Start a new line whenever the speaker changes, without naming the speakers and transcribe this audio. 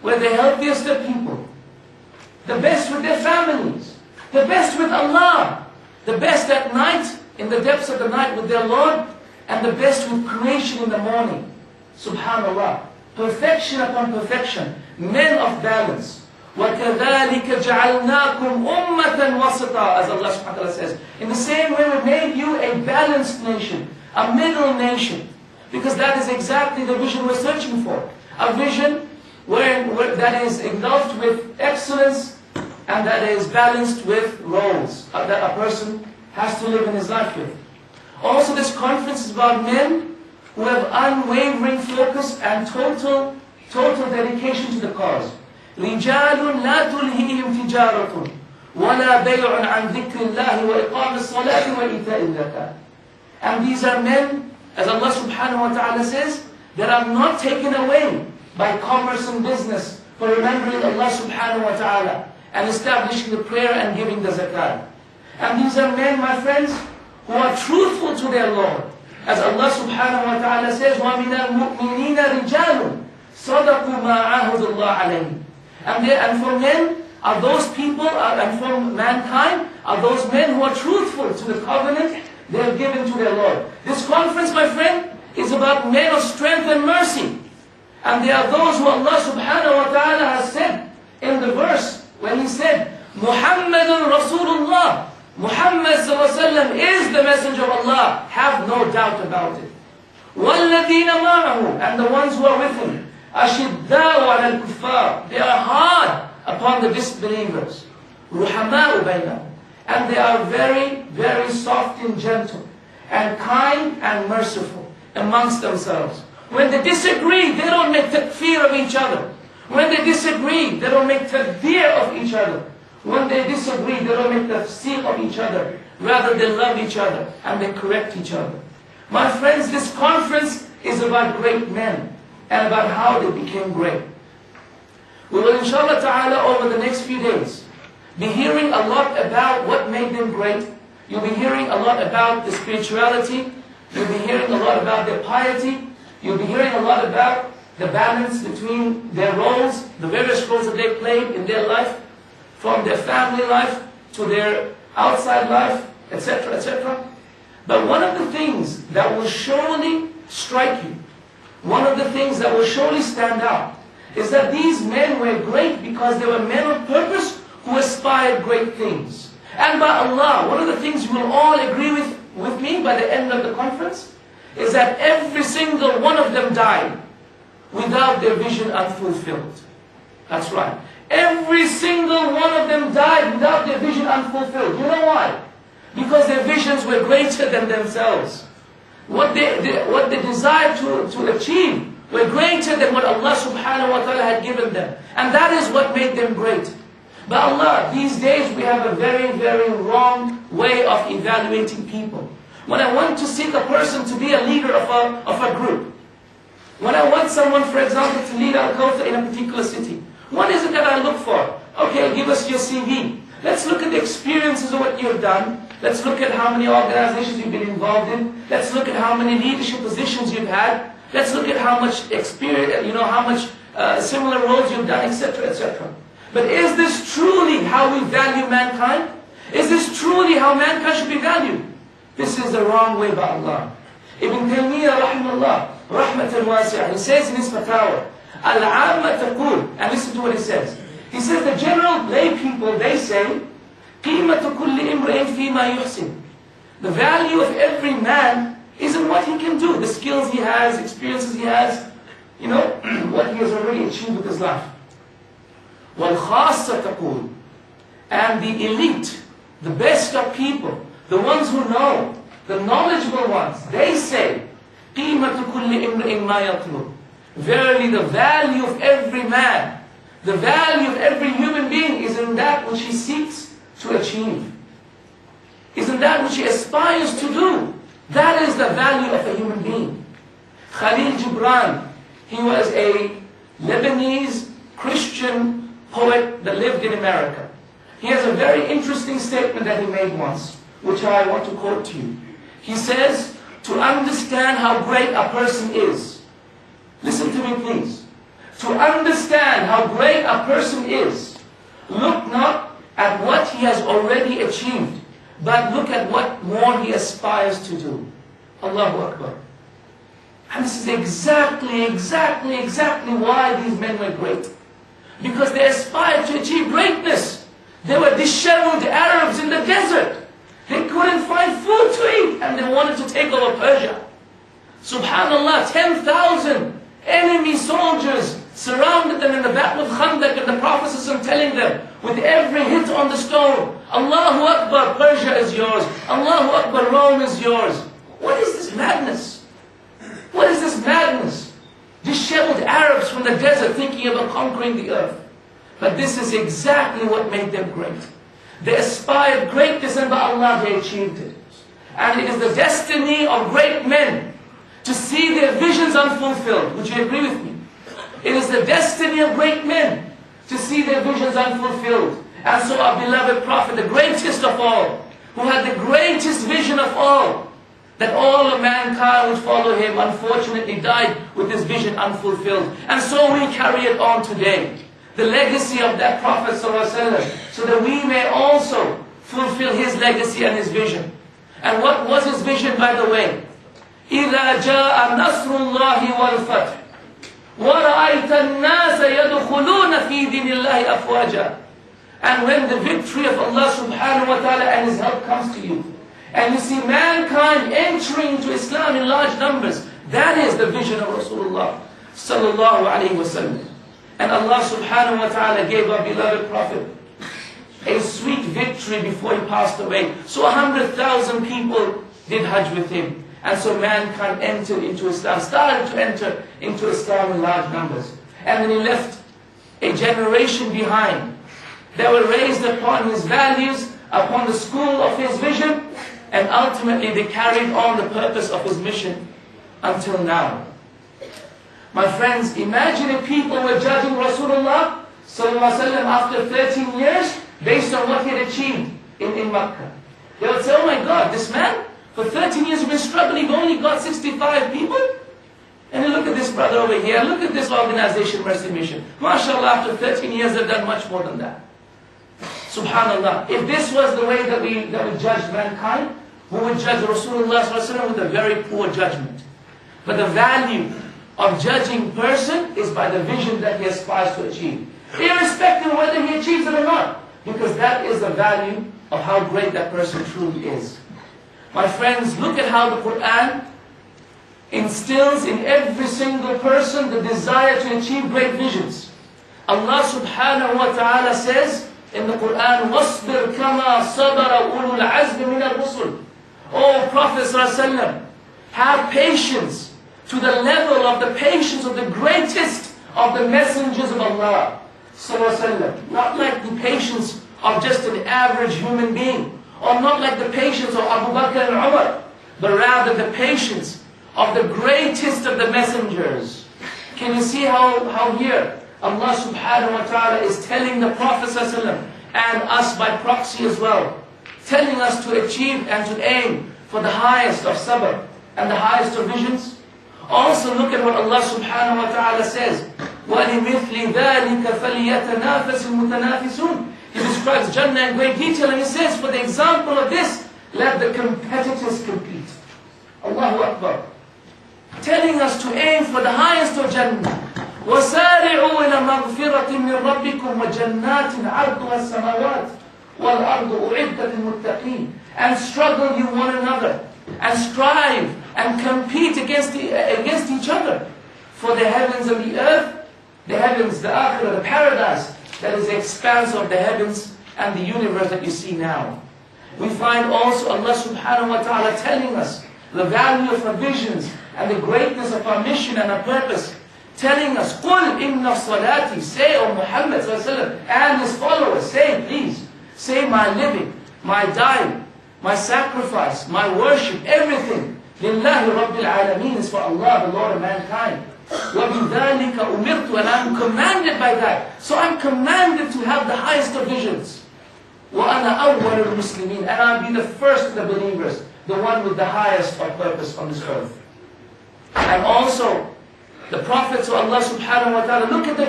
were the healthiest of people, the best with their families, the best with Allah, the best at night, in the depths of the night with their Lord, and the best with creation in the morning. Subhanallah. Perfection upon perfection. Men of balance. وَكَذَلِكَ جَعَلْنَاكُمْ أُمَّةً وَسَطًا, as Allah subhanahu wa ta'ala says. In the same way we made you a balanced nation, a middle nation. Because that is exactly the vision we're searching for. A vision that is engulfed with excellence and that is balanced with roles that a person has to live in his life with. Also, this conference is about men who have unwavering focus and total dedication to the cause. رِجَالٌ لَا تُلْهِهِمْ تِجَارَةٌ وَلَا بَيْعٌ عَنْ ذِكْرِ اللَّهِ وَإِقَامِ الصَّلَاةِ وَإِيتَاءِ الزَّكَاةِ. And these are men, as Allah subhanahu wa ta'ala says, that are not taken away by commerce and business for remembering Allah subhanahu wa ta'ala and establishing the prayer and giving the zakat. And these are men, my friends, who are truthful to their Lord. As Allah subhanahu wa ta'ala says, وَمِنَ الْمُؤْمِنِينَ رِجَالٌ صَدَقُوا مَا عَاهُدُوا اللَّهَ عَلَيْهِ. And for men are those people, and for mankind are those men who are truthful to the covenant they have given to their Lord. This conference, my friend, is about men of strength and mercy. And there are those who Allah subhanahu wa ta'ala has said in the verse when He said, Muhammadun Rasulullah. Muhammad sallallahu alayhi wa sallam is the messenger of Allah. Have no doubt about it. وَالَّذِينَ مَعَهُ. And the ones who are with Him. أَشِدَّاءُ عَلَى الْكُفَّارِ. They are hard upon the disbelievers. رُحَمَاءُ بَيْنَهُمْ. And they are very, very soft and gentle, and kind and merciful amongst themselves. When they disagree, they don't make takfir of each other. When they disagree, they don't make tadbir of each other. When they disagree, they don't make tafsir of each other. Rather, they love each other and they correct each other. My friends, this conference is about great men and about how they became great. We will, inshallah ta'ala, over the next few days, be hearing a lot about what made them great. You'll be hearing a lot about the spirituality. You'll be hearing a lot about their piety. You'll be hearing a lot about the balance between their roles, the various roles that they played in their life, from their family life to their outside life, etc., etc. But one of the things that will surely strike you, one of the things that will surely stand out, is that these men were great because they were men of purpose who aspired great things. And by Allah, one of the things you will all agree with me by the end of the conference, is that every single one of them died without their vision unfulfilled. That's right. Every single one of them died without their vision unfulfilled. You know why? Because their visions were greater than themselves. What they desired to achieve were greater than what Allah subhanahu wa ta'ala had given them. And that is what made them great. But Allah, these days we have a very, very wrong way of evaluating people. When I want to seek a person to be a leader of a group, when I want someone, for example, to lead Al-Kawthar in a particular city, what is it that I look for? Okay, give us your CV. Let's look at the experiences of what you have done. Let's look at how many organizations you've been involved in. Let's look at how many leadership positions you've had. Let's look at how much experience, how much similar roles you've done, etc., etc. But is this truly how we value mankind? Is this truly how mankind should be valued? This is the wrong way by Allah. Ibn Taymiyyah rahimahullah, rahmatan wasi'ah, he says in his fatwa, Al-Amma taqul, and listen to what he says. He says the general lay people, they say, قِيمَةُ كُلِّ إِمْرِئٍ فِي مَا يُحْسِنُ. The value of every man is in what he can do, the skills he has, experiences he has, what he has already achieved with his life. وَالْخَاصَّةَ تَقُولُ. And the elite, the best of people, the ones who know, the knowledgeable ones, they say, قِيمَةُ كُلِّ إِمْرِئٍ مَا يَطْلُبُ. Verily the value of every man, the value of every human being is in that which he seeks to achieve. Is in that which he aspires to do. That is the value of a human being. Khalil Gibran, he was a Lebanese Christian poet that lived in America. He has a very interesting statement that he made once, which I want to quote to you. He says, to understand how great a person is, listen to me please. to understand how great a person is, look not at what he has already achieved, but look at what more he aspires to do. Allahu Akbar. And this is exactly why these men were great. Because they aspired to achieve greatness. They were disheveled Arabs in the desert. They couldn't find food to eat and they wanted to take over Persia. Subhanallah, 10,000 enemy soldiers surrounded them in the Battle of Khandaq, and the Prophet ﷺ telling them, with every hit on the stone, Allahu Akbar, Persia is yours. Allahu Akbar, Rome is yours. What is this madness? What is this madness? Disheveled Arabs from the desert thinking about conquering the earth. But this is exactly what made them great. They aspired greatness, and by Allah they achieved it. And it is the destiny of great men to see their visions unfulfilled. Would you agree with me? It is the destiny of great men to see their visions unfulfilled. And so our beloved Prophet, the greatest of all, who had the greatest vision of all, that all of mankind would follow him, unfortunately died with his vision unfulfilled. And so we carry it on today. The legacy of that Prophet ﷺ, so that we may also fulfill his legacy and his vision. And what was his vision, by the way? إِذَا جَاءَ نَصْرُ اللَّهِ وَالْفَتْحِ وَرَأَيْتَ النَّاسَ يَدْخُلُونَ فِي دِينِ اللَّهِ أَفْوَاجًا. And when the victory of Allah subhanahu wa ta'ala and his help comes to you, and you see mankind entering into Islam in large numbers, that is the vision of Rasulullah sallallahu alayhi wa sallam. And Allah subhanahu wa ta'ala gave our beloved Prophet a sweet victory before he passed away. So 100,000 people did Hajj with him. And so mankind entered into Islam, started to enter into Islam in large numbers. And then he left a generation behind that were raised upon his values, upon the school of his vision, and ultimately they carried on the purpose of his mission until now. My friends, imagine if people were judging Rasulullah sallallahu alaihi wasallam after 13 years based on what he had achieved in Makkah. They would say, oh my God, this man, for 13 years he's been struggling, he only got 65 people? And look at this brother over here, look at this organization, Mercy Mission. MashaAllah, after 13 years they've done much more than that. Subhanallah. If this was the way that we judge mankind, we would judge Rasulullah sallallahu alaihi wasallam with a very poor judgment. But the value of judging person is by the vision that he aspires to achieve, irrespective of whether he achieves it or not, because that is the value of how great that person truly is. My friends, look at how the Quran instills in every single person the desire to achieve great visions. Allah subhanahu wa ta'ala says in the Quran, وَاصْبِرْ كَمَا صَبَرَ أُولُو الْعَزْمِ مِنَ الرُّسُلِ. O Prophet sallallahu alaihi wasallam, have patience to the level of the patience of the greatest of the messengers of Allah sallallahu alaihi wasallam. Not like the patience of just an average human being, or not like the patience of Abu Bakr and Umar, but rather the patience of the greatest of the messengers. Can you see how here Allah subhanahu wa ta'ala is telling the Prophet sallallahu alaihi wasallam, and us by proxy as well, telling us to achieve and to aim for the highest of sabr and the highest of visions? Also look at what Allah subhanahu wa ta'ala says, وَلِمِثْلِ ذَلِكَ فَلْيَتَنَافَسِ الْمُتَنَافِسُونَ. He describes Jannah in great detail, and he says, for the example of this, let the competitors compete. Allahu Akbar. Telling us to aim for the highest of Jannah. وَسَارِعُوا إِلَى مَغْفِرَةٍ مِّن رَبِّكُمْ وَجَنَّاتٍ عَرْضُهَا السَّمَاوَاتُ وَالْأَرْضُ أُعِدَّتْ لِلْمُتَّقِينَ. And struggle you one another, and strive and compete against each other. For the heavens and the earth, the heavens, the akhirah, the paradise, that is the expanse of the heavens and the universe that you see now. We find also Allah subhanahu wa ta'ala telling us the value of our visions and the greatness of our mission and our purpose. Telling us, قُلْ إِنَّ صَلَاتِي, say, O Muhammad sallallahu alaihi wasallam, and his followers, say please, say my living, my dying, my sacrifice, my worship, everything, لِلَّهِ رَبِّ الْعَالَمِينَ, is for Allah, the Lord of mankind. وَبِذَلِكَ أُمِرْتُ, and I'm commanded by that. So I'm commanded to have the highest of visions. وَأَنَا أَوَّلُ الْمُسْلِمِينَ, and I'll be the first of the believers, the one with the highest of purpose on this earth. And also, the prophets of Allah subhanahu wa ta'ala. Look at the